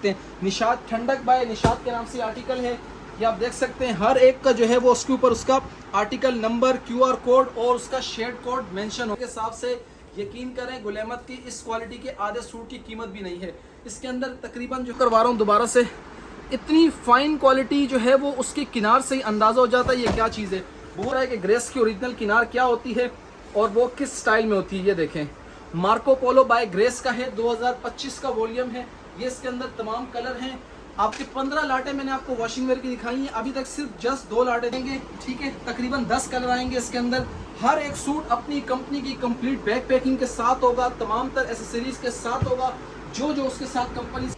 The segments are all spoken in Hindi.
सकते हैं। निशात ठंडक बाय निशात के नाम से आर्टिकल है। ये आप देख सकते हैं हर एक का जो है वो उसके ऊपर उसका आर्टिकल नंबर, QR कोड और उसका शेड कोड मेंशन हो के हिसाब से यकीन करें गुल अहमद की इस क्वालिटी के आधे सूट की कीमत भी नहीं है। इसके अंदर तकरीबन जो करवा रहा हूँ दोबारा से, इतनी फाइन क्वालिटी जो है वो उसके किनार से ही अंदाज़ा हो जाता है ये क्या चीज़ है। बोल रहा है कि ग्रेस की ओरिजिनल किनार क्या होती है और वो किस स्टाइल में होती है। ये देखें मार्को पोलो बाय ग्रेस का है, 2025 का वॉल्यूम है। ये इसके अंदर तमाम कलर हैं। आपके 15 लाटे मैंने आपको वॉशिंग वेयर की दिखाई है, अभी तक सिर्फ जस्ट 2 लाटे देंगे, ठीक है। तकरीबन 10 कलर आएंगे इसके अंदर। हर एक सूट अपनी कंपनी की कंप्लीट बैक पैकिंग के साथ होगा, तमाम तर एसेसरीज के साथ होगा, जो उसके साथ कंपनी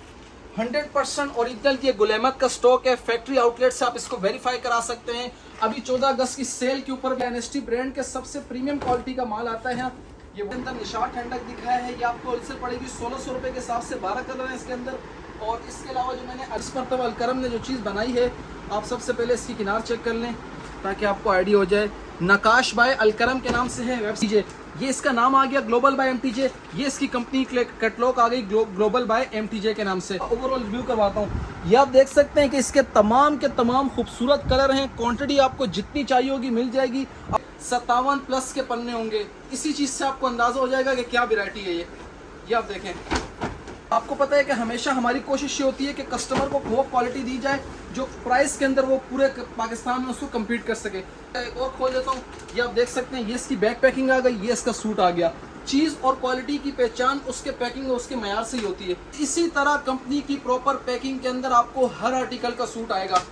100% ओरिजिनल ये गुल अहमद का स्टॉक है। फैक्ट्री आउटलेट से आप इसको वेरीफाई करा सकते हैं। अभी 14 अगस्त की सेल के ऊपर एनएसटी ब्रांड के सबसे प्रीमियम क्वालिटी का माल आता है। ये अंदर निशात ठंडक दिखाया है, ये आपको होलसेल पड़ेगी 1600 रुपये के हिसाब से। 12 कलर है इसके अंदर। और इसके अलावा जो मैंने इस मरतबा अलकरम ने जो चीज़ बनाई है, आप सबसे पहले इसकी किनार चेक कर लें ताकि आपको आइडिया हो जाए। नकाश बाय अलकरम के नाम से है वेबसाइट, ये इसका नाम आ गया ग्लोबल बाय MTJ। ये इसकी कंपनी कैटलॉग आ गई ग्लोबल बाय MTJ के नाम से। ओवरऑल रिव्यू करवाता हूँ। ये आप देख सकते हैं कि इसके तमाम के तमाम खूबसूरत कलर हैं। क्वांटिटी आपको जितनी चाहिए होगी मिल जाएगी। 57+ के पन्ने होंगे। इसी चीज़ से आपको अंदाज़ा हो जाएगा कि क्या वैरायटी है ये आप देखें। आपको पता है कि हमेशा हमारी कोशिश ये होती है कि कस्टमर को वो क्वालिटी दी जाए जो प्राइस के अंदर वो पूरे पाकिस्तान में उसको कम्पीट कर सके। एक और खोल देता हूँ। ये आप देख सकते हैं, ये इसकी बैक पैकिंग आ गई, ये इसका सूट आ गया। चीज़ और क्वालिटी की पहचान उसके पैकिंग और उसके मयार से ही होती है। इसी तरह कंपनी की प्रॉपर पैकिंग के अंदर आपको हर आर्टिकल का सूट आएगा।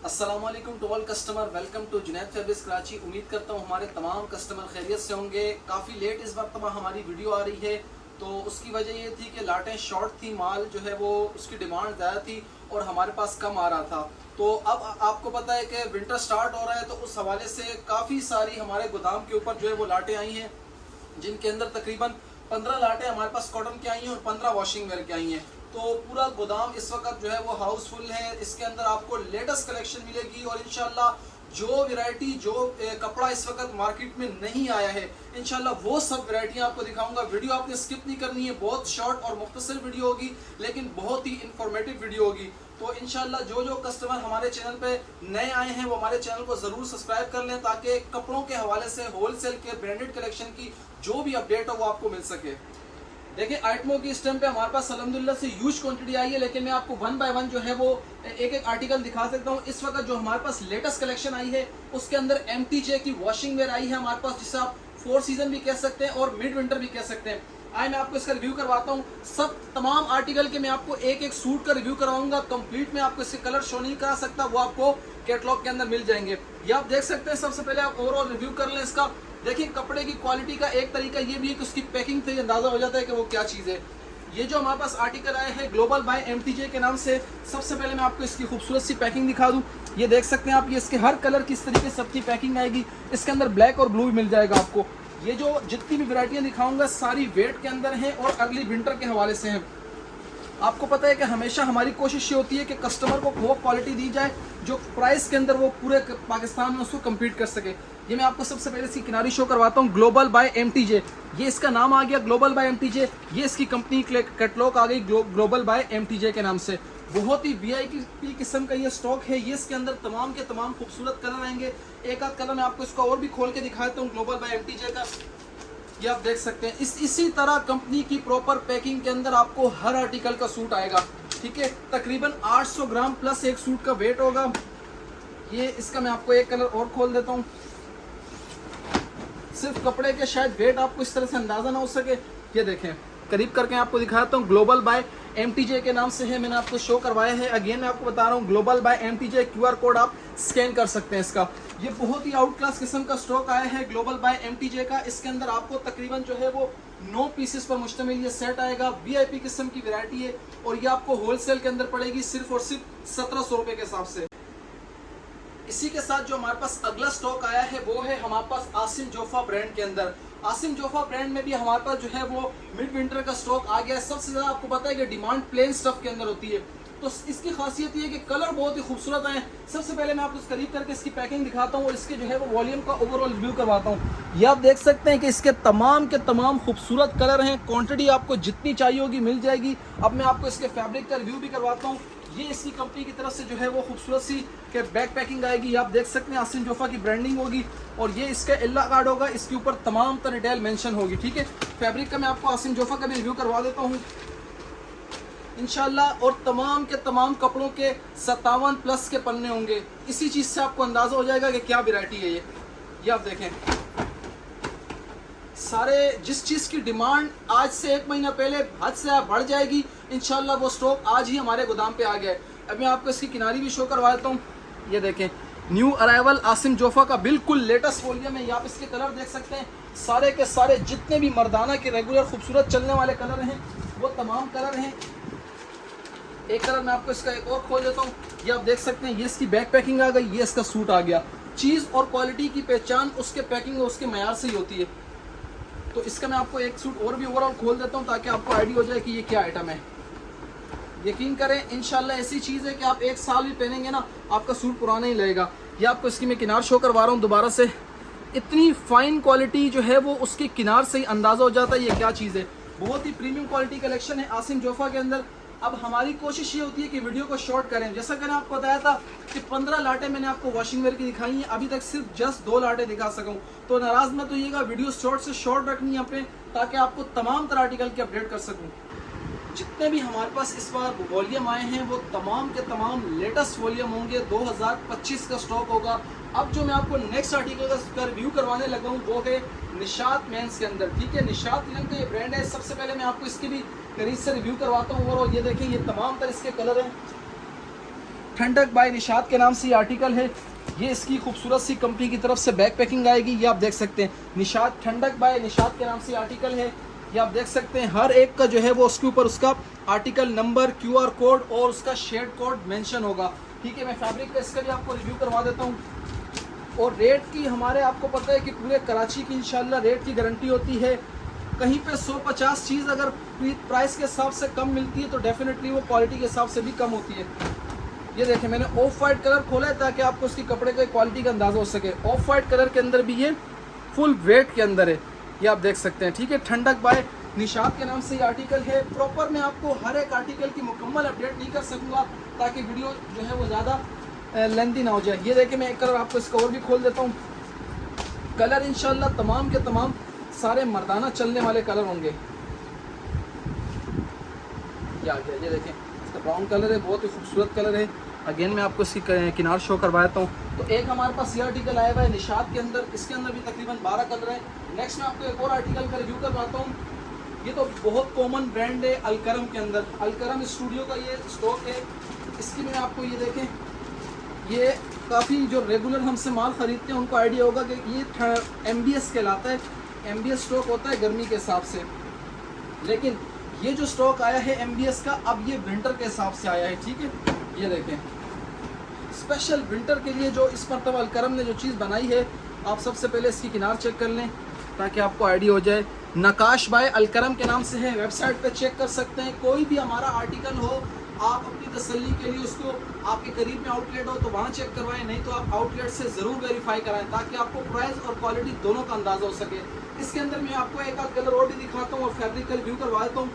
अस्सलाम वालेकुम to all customer, welcome to Junaid fabrics Karachi. उम्मीद करता हूँ हमारे तमाम कस्टमर खैरियत से होंगे। काफ़ी लेट इस वक्त हमारी वीडियो आ रही है, तो उसकी वजह ये थी कि लाटें शॉर्ट थी, माल जो है वो उसकी डिमांड ज़्यादा थी और हमारे पास कम आ रहा था। तो अब आपको पता है कि विंटर स्टार्ट हो रहा है, तो उस हवाले से काफ़ी सारी हमारे गोदाम के ऊपर जो है वो लाटें आई हैं, जिनके अंदर तकरीबन 15 लाटें हमारे पास कॉटन की आई हैं और 15 वॉशिंग वेयर की आई हैं। तो पूरा गोदाम इस वक्त जो है वो हाउसफुल है। इसके अंदर आपको लेटेस्ट कलेक्शन मिलेगी और इंशाल्लाह जो वैरायटी जो कपड़ा इस वक्त मार्केट में नहीं आया है, इंशाल्लाह वो सब वैरायटियां आपको दिखाऊंगा। वीडियो आपने स्किप नहीं करनी है, बहुत शॉर्ट और मुख्तसर वीडियो होगी लेकिन बहुत ही इंफॉर्मेटिव वीडियो होगी। तो इंशाल्लाह जो कस्टमर हमारे चैनल पे नए आए हैं वो हमारे चैनल को ज़रूर सब्सक्राइब कर लें ताकि कपड़ों के हवाले से होलसेल के ब्रांडेड कलेक्शन की जो भी अपडेट हो वो आपको मिल सके। देखिए आइटमों की इस टाइम पे हमारे पास अल्हम्दुलिल्लाह से ह्यूज क्वांटिटी आई है, लेकिन मैं आपको 1 बाय 1 जो है वो एक आर्टिकल दिखा सकता हूँ। इस वक्त जो हमारे पास लेटेस्ट कलेक्शन आई है उसके अंदर MTJ की वॉशिंग वेयर आई है हमारे पास, जिसे आप 4 सीजन भी कह सकते हैं और मिड विंटर भी कह सकते हैं। आए मैं आपको इसका रिव्यू करवाता हूँ। सब तमाम आर्टिकल के मैं आपको एक सूट का रिव्यू कराऊंगा। कंप्लीट में आपको इसके कलर शो नहीं करा सकता, वो आपको कैटलॉग के अंदर मिल जाएंगे। ये आप देख सकते हैं। सबसे पहले आप ओवरऑल रिव्यू कर लें इसका। देखिए कपड़े की क्वालिटी का एक तरीका ये भी है कि उसकी पैकिंग से अंदाजा हो जाता है कि वो क्या चीज़ है। ये जो हमारे पास आर्टिकल आए हैं ग्लोबल बाय MTJ के नाम से, सबसे पहले मैं आपको इसकी खूबसूरत सी पैकिंग दिखा दूं। ये देख सकते हैं आप, ये इसके हर कलर किस तरीके से सबकी पैकिंग आएगी। इसके अंदर ब्लैक और ब्लू भी मिल जाएगा आपको। ये जो जितनी भी वैरायटियां दिखाऊंगा सारी वेट के अंदर हैं और अगली विंटर के हवाले से हैं। आपको पता है कि हमेशा हमारी कोशिश ये होती है कि कस्टमर को वो क्वालिटी दी जाए जो प्राइस के अंदर वो पूरे पाकिस्तान में उसको कम्पीट कर सके। ये मैं आपको सबसे पहले इसकी किनारी शो करवाता हूँ। ग्लोबल बाय MTJ, ये इसका नाम आ गया ग्लोबल बाय MTJ। ये इसकी कंपनी कैटलॉग आ गई ग्लोबल बाय MTJ के नाम से। बहुत ही VIP किस्म का ये स्टॉक है। ये इसके अंदर तमाम के तमाम खूबसूरत कलर आएंगे। एक आध कलर मैं आपको इसका और भी खोल के दिखा देता हूँ ग्लोबल बाय MTJ का। ये आप देख सकते हैं। इसी तरह कंपनी की प्रॉपर पैकिंग के अंदर आपको हर आर्टिकल का सूट आएगा, ठीक है। तकरीबन 800 ग्राम प्लस एक सूट का वेट होगा। ये इसका मैं आपको एक कलर और खोल देता हूँ। सिर्फ कपड़े के शायद वेट आपको इस तरह से अंदाजा ना हो सके। ये देखें करीब करके आपको दिखाता हूँ। ग्लोबल बाय MTJ के नाम से है, मैंने आपको शो करवाया है। अगेन मैं आपको बता रहा हूँ global by MTJ, QR code आप स्कैन कर सकते हैं इसका। ये बहुत ही आउट क्लास किस्म का स्टॉक आया है ग्लोबल बाय MTJ का। इसके अंदर आपको तकरीबन जो है वो 9 पीसेस पर मुश्तमिल ये सेट आएगा। VIP किस्म की वैरायटी है और ये आपको होलसेल के अंदर पड़ेगी सिर्फ और सिर्फ 1700 रुपये के हिसाब से। इसी के साथ जो हमारे पास अगला स्टॉक आया है वो है हमारे पास आसिम जोफा ब्रांड के अंदर। आसिम जोफा ब्रांड में भी हमारे पास जो है वो मिड विंटर का स्टॉक आ गया है। सबसे ज़्यादा आपको पता है कि डिमांड प्लेन स्टफ के अंदर होती है। तो इसकी खासियत ये है कि कलर बहुत ही खूबसूरत हैं। सबसे पहले मैं आपको करीब करके इसकी पैकिंग दिखाता हूँ और इसके जो है वो वॉल्यूम का ओवरऑल रिव्यू करवाता हूँ। ये आप देख सकते हैं कि इसके तमाम के तमाम खूबसूरत कलर हैं। क्वांटिटी आपको जितनी चाहिए होगी मिल जाएगी। अब मैं आपको इसके फैब्रिक का रिव्यू भी करवाता हूँ। ये इसकी कंपनी की तरफ से जो है वो खूबसूरत सी के बैक पैकिंग आएगी। ये आप देख सकते हैं आसिम जोफा की ब्रांडिंग होगी और ये इसका एल्ला कार्ड होगा। इसके ऊपर तमाम तरह डिटेल मेंशन होगी। ठीक है, फैब्रिक का मैं आपको आसिम जोफा का भी रिव्यू करवा देता हूँ इंशाल्लाह। और तमाम के तमाम कपड़ों के 57 प्लस के पन्ने होंगे। इसी चीज़ से आपको अंदाज़ा हो जाएगा कि क्या वैरायटी है ये आप देखें। सारे जिस चीज़ की डिमांड आज से 1 महीना पहले हद से बढ़ जाएगी इंशाल्लाह, वो स्टॉक आज ही हमारे गोदाम पे आ गया है। अब मैं आपको इसकी किनारी भी शो करवा देता हूँ। ये देखें, न्यू अराइवल आसिम जोफा का बिल्कुल लेटेस्ट वॉल्यूम है। आप इसके कलर देख सकते हैं, सारे के सारे जितने भी मर्दाना के रेगुलर खूबसूरत चलने वाले कलर हैं वो तमाम कलर हैं। एक कलर मैं आपको इसका एक और खोल देता हूँ। ये आप देख सकते हैं, ये इसकी बैक पैकिंग आ गई, ये इसका सूट आ गया। चीज़ और क्वालिटी की पहचान उसके पैकिंग और उसके मयार से ही होती है। तो इसका मैं आपको एक सूट और भी ओवरऑल खोल देता हूँ ताकि आपको आइडिया हो जाए कि ये क्या आइटम है। यकीन करें इंशाल्लाह ऐसी चीज़ है कि आप 1 साल भी पहनेंगे ना, आपका सूट पुराना ही लगेगा। ये आपको इसकी मैं किनार शो करवा रहा हूँ दोबारा से। इतनी फाइन क्वालिटी जो है वो उसकी किनार से ही अंदाज़ा हो जाता है ये क्या चीज़ है। बहुत ही प्रीमियम क्वालिटी कलेक्शन है आसिम जोफा के अंदर। अब हमारी कोशिश ये होती है कि वीडियो को शॉर्ट करें। जैसा मैंने आपको बताया था कि 15 लाटें मैंने आपको वॉशिंग वेयर की दिखाई हैं, अभी तक सिर्फ जस्ट 2 लाटें दिखा सकूं। तो नाराज़ मत होइएगा, वीडियो शॉर्ट से शॉर्ट रखनी है अपने, ताकि आपको तमाम तरह आर्टिकल की अपडेट कर सकूं। जितने भी हमारे पास इस बार वॉल्यूम आए हैं वो तमाम के तमाम लेटेस्ट वॉल्यूम होंगे। 2025 का स्टॉक होगा। अब जो मैं आपको नेक्स्ट आर्टिकल का रिव्यू करवाने लगा हूँ वो है निशात मेंस के अंदर। ठीक है, निशात मेंस का ये ब्रांड है। सबसे पहले मैं आपको इसकी भी करीब से रिव्यू करवाता हूँ। और ये देखें, ये तमाम तरह इसके कलर हैं। ठंडक बाय निशात के नाम से ये आर्टिकल है। ये इसकी खूबसूरत सी कंपनी की तरफ से बैक पैकिंग आएगी। ये आप देख सकते हैं, निशात ठंडक बाय निशात के नाम से आर्टिकल है। ये आप देख सकते हैं, हर एक का जो है वो उसके ऊपर उसका आर्टिकल नंबर, QR कोड और उसका शेड कोड मेंशन होगा। ठीक है, मैं फैब्रिक का इसका भी आपको रिव्यू करवा देता हूँ। और रेट की हमारे आपको पता है कि पूरे कराची की इंशाल्लाह रेट की गारंटी होती है। कहीं पे 150 चीज़ अगर प्राइस के हिसाब से कम मिलती है तो डेफिनेटली वो क्वालिटी के हिसाब से भी कम होती है। ये देखें, मैंने ऑफ वाइट कलर खोला है ताकि आपको उसकी कपड़े की क्वालिटी का अंदाज़ा हो सके। ऑफ वाइट कलर के अंदर भी ये फुल वेट के अंदर है। ये आप देख सकते हैं। ठीक है, ठंडक बाय निशात के नाम से ये आर्टिकल है। प्रॉपर मैं आपको हर एक आर्टिकल की मुकम्मल अपडेट नहीं कर सकूँगा ताकि वीडियो जो है वो ज़्यादा लेंथी ना हो जाए। ये देखें, मैं एक कलर आपको इसका और भी खोल देता हूँ। कलर इंशाल्लाह तमाम के तमाम सारे मर्दाना चलने वाले कलर होंगे। ये देखें, इसका ब्राउन कलर है, बहुत ही खूबसूरत कलर है। अगेन मैं आपको इसकी किनार शो करवाता हूँ। तो एक हमारे पास ये आर्टिकल आया हुआ है निशात के अंदर। इसके अंदर भी तकरीबन 12 कलर हैं। नेक्स्ट मैं आपको एक और आर्टिकल का रिव्यू करवाता हूँ। ये तो बहुत कॉमन ब्रांड है अलकरम के अंदर। अलकरम स्टूडियो का ये स्टॉक है। इसकी में आपको ये देखें, ये काफ़ी जो रेगुलर हमसे माल ख़रीदते हैं उनको आइडिया होगा कि ये MBS कहलाता है। MBS स्टॉक होता है गर्मी के हिसाब से, लेकिन ये जो स्टॉक आया है MBS का, अब ये विंटर के हिसाब से आया है। ठीक है, ये देखें, स्पेशल विंटर के लिए जो इस मरतबा अलकरम ने जो चीज़ बनाई है, आप सबसे पहले इसकी किनार चेक कर लें ताकि आपको आइडिया हो जाए। नकाश बाय अलकरम के नाम से है। वेबसाइट पे चेक कर सकते हैं। कोई भी हमारा आर्टिकल हो, आप अपनी तसल्ली के लिए उसको आपके करीब में आउटलेट हो तो वहाँ चेक करवाएं, नहीं तो आप आउटलेट से ज़रूर वेरीफाई कराएं ताकि आपको प्राइस और क्वालिटी दोनों का अंदाज़ा हो सके। इसके अंदर मैं आपको एक आध कलर और भी दिखाता हूँ और फैब्रिक का रिव्यू करवा देता हूँ।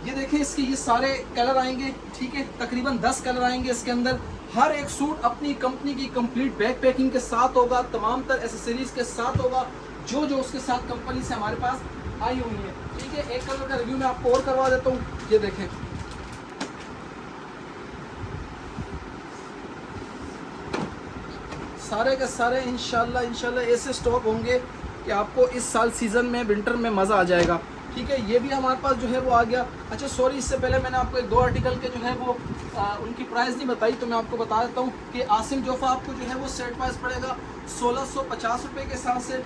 ये देखें, इसके ये सारे कलर आएंगे। ठीक है, तकरीबन 10 कलर आएंगे इसके अंदर। हर एक सूट अपनी कंपनी की कंप्लीट बैक पैकिंग के साथ होगा, तमाम तर एसेसरीज के साथ होगा, जो जो उसके साथ कंपनी से हमारे पास आई हुई है। ठीक है, एक कलर का रिव्यू मैं आपको और करवा देता हूँ। ये देखें, सारे के सारे इंशाल्लाह ऐसे स्टॉक होंगे कि आपको इस साल सीज़न में विंटर में मज़ा आ जाएगा। ठीक है, ये भी हमारे पास जो है वो आ गया। अच्छा सॉरी, इससे पहले मैंने आपको एक 2 आर्टिकल के जो है वो उनकी प्राइस नहीं बताई, तो मैं आपको बता देता हूँ कि आसिम जोफा आपको जो है वो सेट प्राइस पड़ेगा 1650 रुपये के हिसाब से।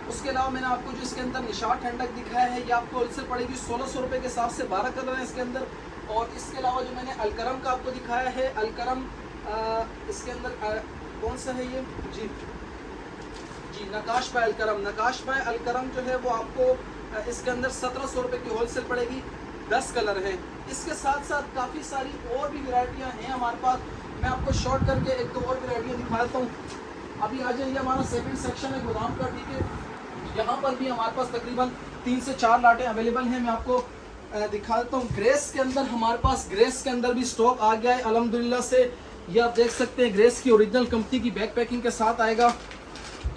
उसके अलावा मैंने आपको जो इसके अंदर निशात ठंडक दिखाया है, ये आपको होलसेल पड़ेगी 1600 रुपये के हिसाब से। 12 कलर हैं इसके अंदर। और इसके अलावा जो मैंने अलकरम का आपको दिखाया है, अलकरम इसके अंदर कौन सा है ये, जी नकाश बाय अलकरम। नकाश बाय अलकरम जो है वो आपको इसके अंदर 1700 रुपये की होलसेल पड़ेगी। 10 कलर हैं। इसके साथ साथ काफ़ी सारी और भी वैरायटियाँ हैं हमारे पास। मैं आपको शॉर्ट करके एक दो और वैरायटियाँ दिखा देता हूँ। अभी आ जाइए, हमारा सेकंड सेक्शन है गोदाम का, ठीक है। यहाँ पर भी हमारे पास तकरीबन 3 से 4 लाटें अवेलेबल हैं। मैं आपको दिखा देता हूँ। ग्रेस के अंदर हमारे पास, ग्रेस के अंदर भी स्टॉक आ गया है अल्हम्दुलिल्लाह से। ये आप देख सकते हैं, ग्रेस की ओरिजिनल कंपनी की बैक पैकिंग के साथ आएगा,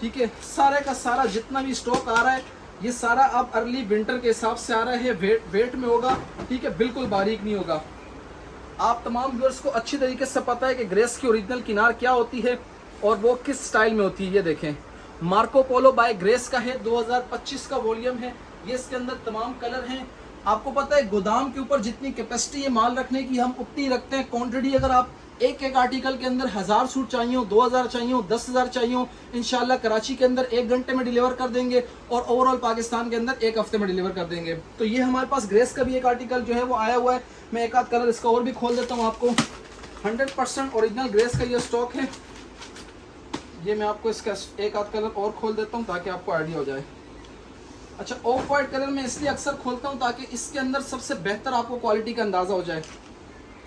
ठीक है। सारे का सारा जितना भी स्टॉक आ रहा है ये सारा अब अर्ली विंटर के हिसाब से आ रहा है। वेट में होगा, ठीक है, बिल्कुल बारीक नहीं होगा। आप तमाम व्यूअर्स को अच्छी तरीके से पता है कि ग्रेस की ओरिजिनल किनार क्या होती है और वो किस स्टाइल में होती है। ये देखें, मार्को पोलो बाय ग्रेस का है, 2025 का वॉल्यूम है। ये इसके अंदर तमाम कलर हैं। आपको पता है गोदाम के ऊपर जितनी कैपेसिटी है माल रखने की, हम उतनी रखते हैं क्वांटिटी। अगर आप एक एक आर्टिकल के अंदर 1000 सूट चाहिए हो, 2000 चाहिए हो, 10,000 चाहिए हो, इंशाल्लाह कराची के अंदर 1 घंटे में डिलीवर कर देंगे और ओवरऑल पाकिस्तान के अंदर 1 हफ्ते में डिलीवर कर देंगे। तो ये हमारे पास ग्रेस का भी एक आर्टिकल जो है वो आया हुआ है। मैं एक आध कलर इसका और भी खोल देता हूँ आपको। 100% ओरिजिनल ग्रेस का ये स्टॉक है। ये मैं आपको इसका एक आध कलर और खोल देता हूँ ताकि आपको आइडिया हो जाए। अच्छा, ऑफ वाइट कलर में इसलिए अक्सर खोलता हूँ ताकि इसके अंदर सबसे बेहतर आपको क्वालिटी का अंदाज़ा हो जाए।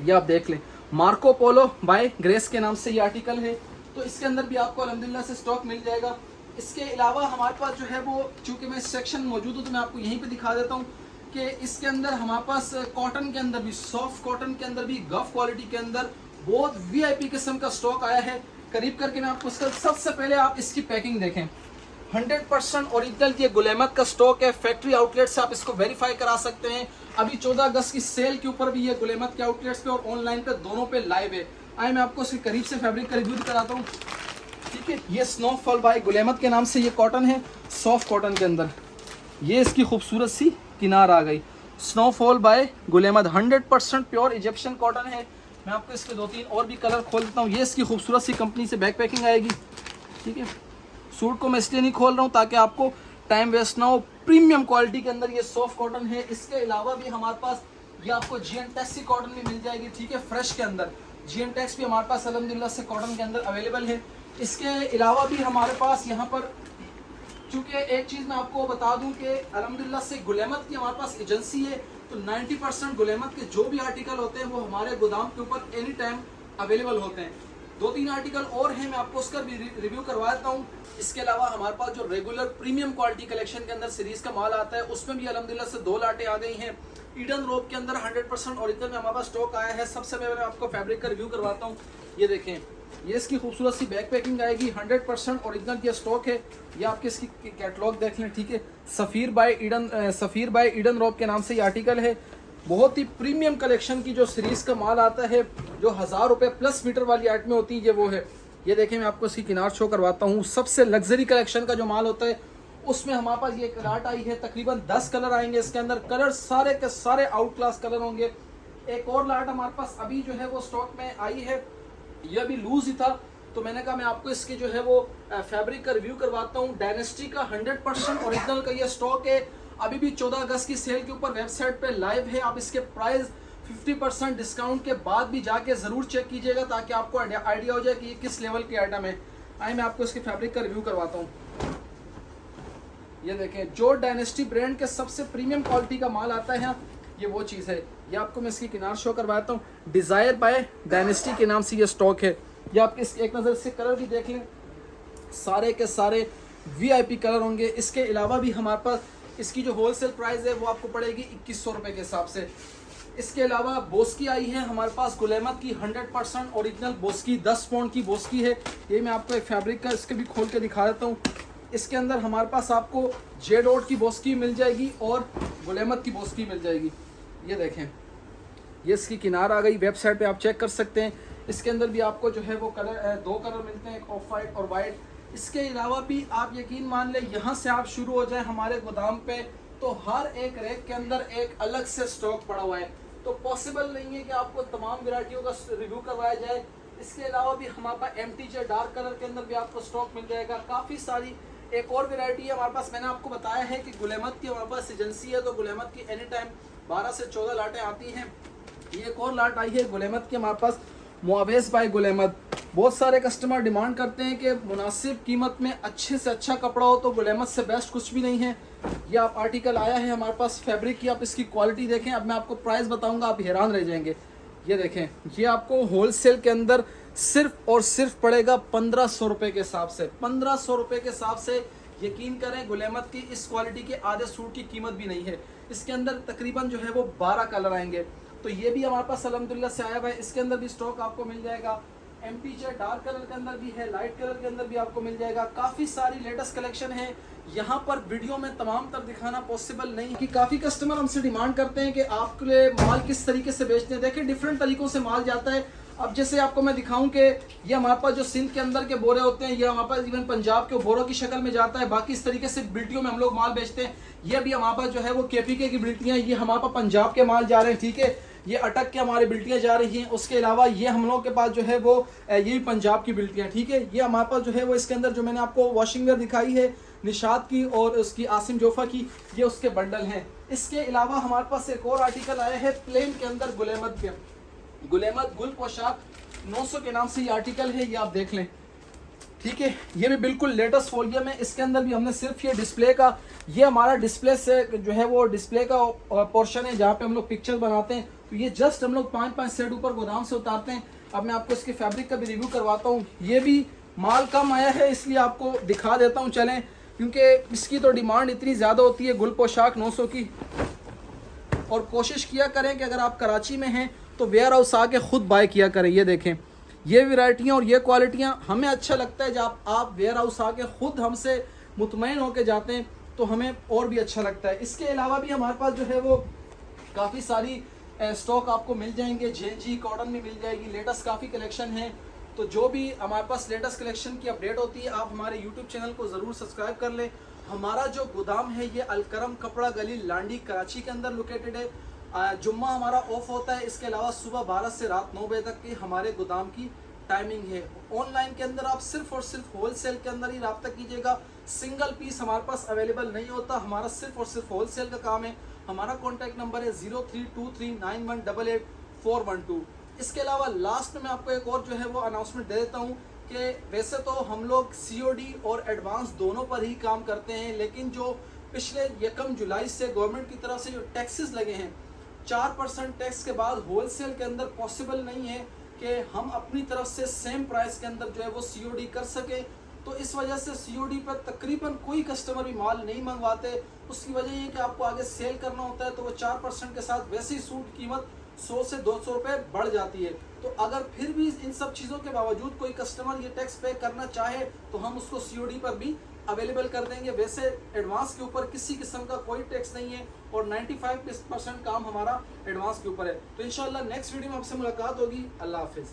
ये आप देख लें, मार्को पोलो बाय ग्रेस के नाम से ये आर्टिकल है। तो इसके अंदर भी आपको अल्हम्दुलिल्लाह से स्टॉक मिल जाएगा। इसके अलावा हमारे पास जो है वो, चूँकि मैं इस सेक्शन में मौजूद हूँ तो मैं आपको यहीं पे दिखा देता हूँ कि इसके अंदर हमारे पास कॉटन के अंदर भी, सॉफ्ट कॉटन के अंदर भी, गफ क्वालिटी के अंदर बहुत VIP किस्म का स्टॉक आया है। करीब करके मैं आपको इसका, सबसे पहले आप इसकी पैकिंग देखें। 100% ओरिजिनल ये गुलेमत का स्टॉक है। फैक्ट्री आउटलेट से आप इसको वेरीफाई करा सकते हैं। अभी 14 अगस्त की सेल के ऊपर भी ये गुलेमत के आउटलेट्स पे और ऑनलाइन पे दोनों पे लाइव है। आए मैं आपको इसके करीब से फैब्रिक का रिव्यू कराता हूँ, ठीक है। ये स्नोफॉल बाय गुलेमत के नाम से ये कॉटन है, सॉफ्ट कॉटन के अंदर। ये इसकी खूबसूरत सी किनार आ गई, स्नोफॉल बाय गुलेमत। 100% प्योर इजिप्शियन कॉटन है। मैं आपको इसके 2-3 और भी कलर खोल देता हूँ। ये इसकी खूबसूरत सी कंपनी से बैक पैकिंग आएगी, ठीक है। सूट को मैं इसलिए नहीं खोल रहा हूँ ताकि आपको टाइम वेस्ट ना हो। प्रीमियम क्वालिटी के अंदर ये सॉफ्ट कॉटन है। इसके अलावा भी हमारे पास ये आपको GN-Tex की कॉटन भी मिल जाएगी, ठीक है, फ्रेश के अंदर। GN-Tex भी हमारे पास अल्हम्दुलिल्लाह से कॉटन के अंदर अवेलेबल है। इसके अलावा भी हमारे पास यहाँ पर, चूँकि एक चीज़ मैं आपको बता दूँ कि अल्हम्दुलिल्लाह से गुलेमत की हमारे पास एजेंसी है, तो 90% गुलेमत के जो भी आर्टिकल होते हैं वो हमारे गोदाम के ऊपर एनी टाइम अवेलेबल होते हैं। 2-3 आर्टिकल और हैं, मैं आपको उसका भी रिव्यू करवा देता हूँ। इसके अलावा हमारे पास जो रेगुलर प्रीमियम क्वालिटी कलेक्शन के अंदर सीरीज का माल आता है उसमें भी अल्हम्दुलिल्लाह से 2 लाटें आ गई हैं। ईडन रोब के अंदर 100% ओरिजिनल में हमारे पास स्टॉक आया है। सबसे पहले मैं आपको फैब्रिक का रिव्यू करवाता हूँ। ये देखें, ये इसकी खूबसूरत सी बैक पैकिंग आएगी। 100% ओरिजिनल ये स्टॉक है। ये आपके इसकी कैटलॉग देख लें, ठीक है। सफ़ीर बाय ईडन रोब के नाम से ये आर्टिकल है। बहुत ही प्रीमियम कलेक्शन की जो सीरीज का माल आता है, जो 1000 रुपये प्लस मीटर वाली आइटमें होती है, ये वो है। ये देखें, मैं आपको इसकी किनार शो करवाता हूँ। सबसे लग्जरी कलेक्शन का जो माल होता है उसमें हमारे पास ये एक लाट आई है। तकरीबन 10 कलर आएंगे इसके अंदर। कलर सारे के सारे आउट क्लास कलर होंगे। एक और लाट हमारे पास अभी जो है वो स्टॉक में आई है। ये अभी लूज ही था तो मैंने कहा मैं आपको इसके जो है वो फैब्रिक का रिव्यू करवाता हूँ। डायनेस्टी का 100% ओरिजिनल का ये स्टॉक है। अभी भी 14 अगस्त की सेल के ऊपर वेबसाइट पे लाइव है। आप इसके प्राइस 50% डिस्काउंट के बाद भी जाके ज़रूर चेक कीजिएगा ताकि आपको आइडिया हो जाए कि ये किस लेवल की आइटम है। आइए मैं आपको इसके फैब्रिक का रिव्यू करवाता हूँ। ये देखें, जो डायनेस्टी ब्रांड के सबसे प्रीमियम क्वालिटी का माल आता है ये वो चीज़ है। ये आपको मैं इसकी किनार शो करवाता हूँ। डिज़ायर बाय डायनेस्टी के नाम से ये स्टॉक है। ये आप इस एक नज़र से कलर भी देख लें, सारे के सारे VIP कलर होंगे। इसके अलावा भी हमारे पास इसकी जो होलसेल प्राइस है वो आपको पड़ेगी 2100 रुपये के हिसाब से। इसके अलावा बोस्की आई है हमारे पास गुलेमत की 100% ओरिजिनल बोस्की, 10 पाउंड की बोस्की है। ये मैं आपको एक फैब्रिक का इसके भी खोल के दिखा देता हूँ। इसके अंदर हमारे पास आपको जेडोट की बोस्की मिल जाएगी और गुलेमत की बोस्की मिल जाएगी। ये देखें, ये इसकी किनार आ गई। वेबसाइट पे आप चेक कर सकते हैं। इसके अंदर भी आपको जो है वो कलर 2 कलर मिलते हैं, एक ऑफ वाइट और वाइट। इसके अलावा भी आप यकीन मान लें, यहाँ से आप शुरू हो जाए हमारे गोदाम पे तो हर एक रैक के अंदर एक अलग से स्टॉक पड़ा हुआ है। तो पॉसिबल नहीं है कि आपको तमाम वैरायटियों का रिव्यू करवाया जाए। इसके अलावा भी हमारे पास MT डार्क कलर के अंदर भी आपको स्टॉक मिल जाएगा। काफ़ी सारी एक और वैरायटी है हमारे पास। मैंने आपको बताया है कि गुलेमत की हमारे पास एजेंसी है, तो गुलेमत की एनी टाइम 12 से 14 लाटें आती हैं। ये एक और लाट आई है गुलेमत की हमारे पास, मुआवेस बाय गुलेमत। बहुत सारे कस्टमर डिमांड करते हैं कि मुनासिब कीमत में अच्छे से अच्छा कपड़ा हो, तो गुल अहमद से बेस्ट कुछ भी नहीं है। ये आप आर्टिकल आया है हमारे पास फैब्रिक की, आप इसकी क्वालिटी देखें। अब मैं आपको प्राइस बताऊंगा, आप हैरान रह जाएंगे। ये देखें, ये आपको होलसेल के अंदर सिर्फ और सिर्फ पड़ेगा 1500 रुपये के हिसाब से। 1500 रुपये के हिसाब से यकीन करें गुल अहमद की इस क्वालिटी के आधे सूट की कीमत भी नहीं है। इसके अंदर तकरीबन जो है वो 12 कलर आएंगे। तो ये भी हमारे पास अल्हम्दुलिल्लाह से आया हुआ है। इसके अंदर भी स्टॉक आपको मिल जाएगा। एमपी डार्क कलर के अंदर भी है, लाइट कलर के अंदर भी आपको मिल जाएगा। काफ़ी सारी लेटेस्ट कलेक्शन है। यहाँ पर वीडियो में तमाम तर दिखाना पॉसिबल नहीं कि काफ़ी कस्टमर हमसे डिमांड करते हैं कि आपके लिए माल किस तरीके से बेचते हैं। देखिए डिफरेंट तरीक़ों से माल जाता है। अब जैसे आपको मैं दिखाऊं कि ये हमारे पास जो सिंध के अंदर के बोरे होते हैं, ये हमारे पास इवन पंजाब के बोरों की शक्ल में जाता है। बाकी इस तरीके से बिल्टियों में हम लोग माल बेचते हैं। ये भी हमारे पास जो है वो केपीके की बिल्टियाँ, ये हमारे पास पंजाब के माल जा रहे हैं, ठीक है। ये अटक के हमारी बिल्टियाँ जा रही हैं। उसके अलावा ये हम लोग के पास जो है वो ये भी पंजाब की बिल्टियाँ, ठीक है। ये हमारे पास जो है वो इसके अंदर जो मैंने आपको वॉशिंग वेयर दिखाई है निशात की और उसकी आसिम जोफा की, ये उसके बंडल हैं। इसके अलावा हमारे पास एक और आर्टिकल आया है प्लेन के अंदर गुल अहमद के, गुल अहमद गुल पोशाक 900 के नाम से ये आर्टिकल है। ये आप देख लें, ठीक है। ये भी बिल्कुल लेटेस्ट वॉल्यूम है। इसके अंदर भी हमने सिर्फ ये डिस्प्ले का, ये हमारा डिस्प्ले से जो है वो डिस्प्ले का पोर्शन है जहाँ पे हम लोग पिक्चर बनाते हैं। तो ये जस्ट हम लोग 5-5 सेट ऊपर गोदाम से उतारते हैं। अब मैं आपको इसके फैब्रिक का भी रिव्यू करवाता हूँ। ये भी माल कम आया है इसलिए आपको दिखा देता हूँ, चलें, क्योंकि इसकी तो डिमांड इतनी ज़्यादा होती है गुल पोशाक 900 की। और कोशिश किया करें कि अगर आप कराची में हैं तो वेयर हाउस आके ख़ुद बाय किया करें। ये देखें, ये वैरायटियाँ और ये क्वालिटियाँ हमें अच्छा लगता है जब आप वेयर हाउस आके ख़ुद हमसे मुतमईन होके जाते हैं तो हमें और भी अच्छा लगता है। इसके अलावा भी हमारे पास जो है वो काफ़ी सारी स्टॉक आपको मिल जाएंगे। जेएनजी कॉटन में मिल जाएगी। लेटेस्ट काफ़ी कलेक्शन है। तो जो भी हमारे पास लेटेस्ट कलेक्शन की अपडेट होती है आप हमारे यूट्यूब चैनल को ज़रूर सब्सक्राइब कर लें। हमारा जो गोदाम है ये अलकरम कपड़ा गली लांडी कराची के अंदर लोकेटेड है। जुम्मा हमारा ऑफ होता है। इसके अलावा सुबह 12 से रात 9 बजे तक की हमारे गोदाम की टाइमिंग है। ऑनलाइन के अंदर आप सिर्फ और सिर्फ होलसेल के अंदर ही रब्ता कीजिएगा। सिंगल पीस हमारे पास अवेलेबल नहीं होता। हमारा सिर्फ और सिर्फ होलसेल का काम है। हमारा कॉन्टैक्ट नंबर है 032391884112। इसके अलावा लास्ट में मैं आपको एक और जो है वो अनाउंसमेंट दे देता हूँ कि वैसे तो हम लोग COD और एडवांस दोनों पर ही काम करते हैं, लेकिन जो पिछले 1 जुलाई से गवर्नमेंट की तरफ से जो टैक्सेस लगे हैं 4% टैक्स के बाद होलसेल के अंदर पॉसिबल नहीं है कि हम अपनी तरफ से सेम प्राइस के अंदर जो है वो COD कर सके। तो इस वजह से COD पर तकरीबन कोई कस्टमर भी माल नहीं मंगवाते। उसकी वजह ये है कि आपको आगे सेल करना होता है तो वो 4% के साथ वैसे ही सूट कीमत 100 से 200 रुपये बढ़ जाती है। तो अगर फिर भी इन सब चीज़ों के बावजूद कोई कस्टमर ये टैक्स पे करना चाहे तो हम उसको COD पर भी अवेलेबल कर देंगे। वैसे एडवांस के ऊपर किसी किस्म का कोई टैक्स नहीं है और 95% काम हमारा एडवांस के ऊपर है। तो इंशाल्लाह नेक्स्ट वीडियो में आपसे मुलाकात होगी। अल्लाह हाफिज़।